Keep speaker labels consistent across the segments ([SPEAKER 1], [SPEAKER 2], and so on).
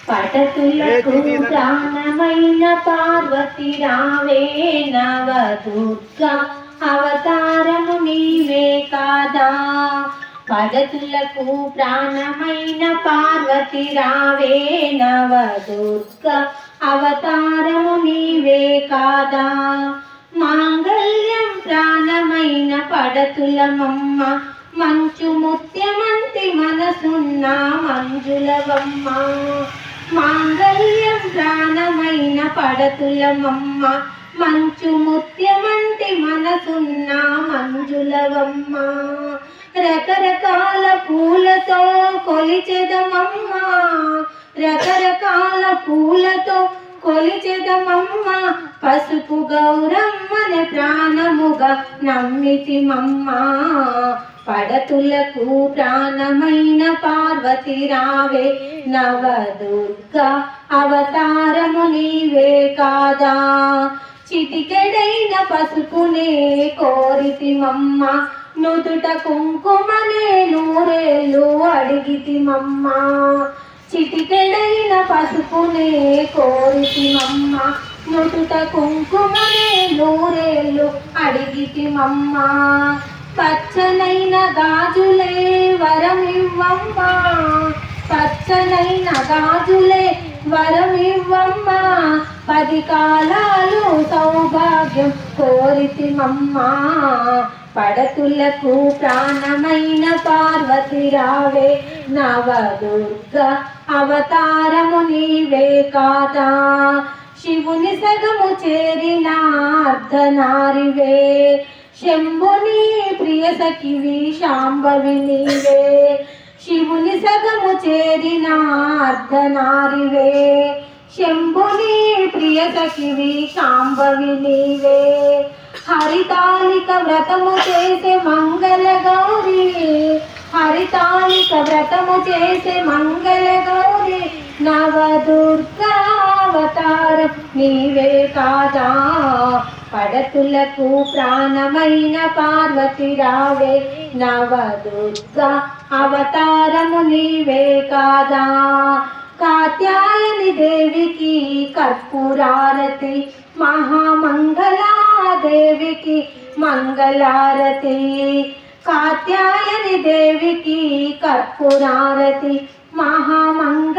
[SPEAKER 1] పటతులకు ప్రాణమైన పార్వతి రావే నవదుర్గా అవతారము నీవే కాదా. పడతులకు ప్రాణమైన పార్వతి రావే నవదుర్గా అవతారము నీవే కాదా. మాంగళ్యం ప్రాణమైన పడతులమమ్మ మంచు ముత్యమంతి మనసున్న మంజులవమ్మ. మాంగళ్యం ప్రాణమైన పడతులమమ్మ మంచు ముత్యమంతి మనసున్న మంజులవమ్మ. రకరకాల పూలతో కొలిచెదమమ్మ రకరకాల పూలతో కొలిచెదమమ్మ. పసుపు గౌరమ్మని ప్రాణముగా నమ్మితిమమ్మ. పడతులకు ప్రాణమైన పార్వతి రావే నవదుర్గా అవతారము నీవే కాదా. చిటికెడైన పసుపునే కోరితిమమ్మ నుదుట కుంకుమనే నూరేళ్ళు అడిగితిమమ్మ. చిటికెడైన పసుపునే కోరితిమమ్మ నుదుట కుంకుమనే నూరేళ్ళు అడిగితిమమ్మ. పచ్చనైన గాజులే వరమివ్వమ్మ పచ్చనైన గాజులే వరమివ్వమ్మ. 10 కాలాలు సౌభాగ్యం కోరితిమమ్మ. పడతులకు ప్రాణమైన పార్వతి రావే నవదుర్గా అవతారము నీవే కాదా. శివుని సగము చేరిన అర్ధనారివే శంభుని ప్రియ సఖివి శాంభవి నీవే. శివుని సగము చేరిన అర్ధనారివే శంభుని ప్రియ సఖివి శాంభవి నీవే. హరితాళిక వ్రతము చేసే మంగళ గౌరీ హరితాళిక వ్రతము చేసే మంగళ గౌరీ నవదుర్గా అవతారం నీవే కాదా. పడతులకు ప్రాణమైన పార్వతి రావే నవదుర్గా అవతారము నీవే కాదా. కాత్యాయని దేవికి కర్పూరారతి మహామంగళాదేవికి మంగళారతి. కాత్యాయని దేవికి కర్పూరారతి మహామంగళాదేవికి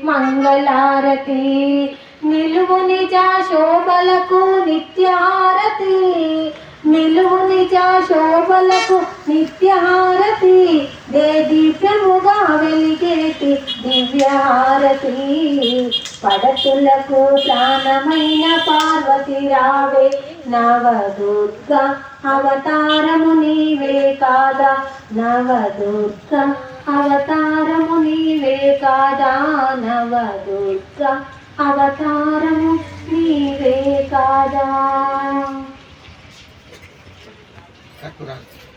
[SPEAKER 1] మంగళారతి. నిలువు నిజ శోభలకు నిత్యహారతి నిలువు నిజ శోభలకు నిత్యహారతి. దీప్యముగా వెలిగేటి దివ్యహారతి. పడతులకు ప్రాణమైన పార్వతి రావే నవదుర్గా అవతారము నీవే కాదా. నవదుర్గా అవతారము నీవే కాదా. నవదుర్గా అవతార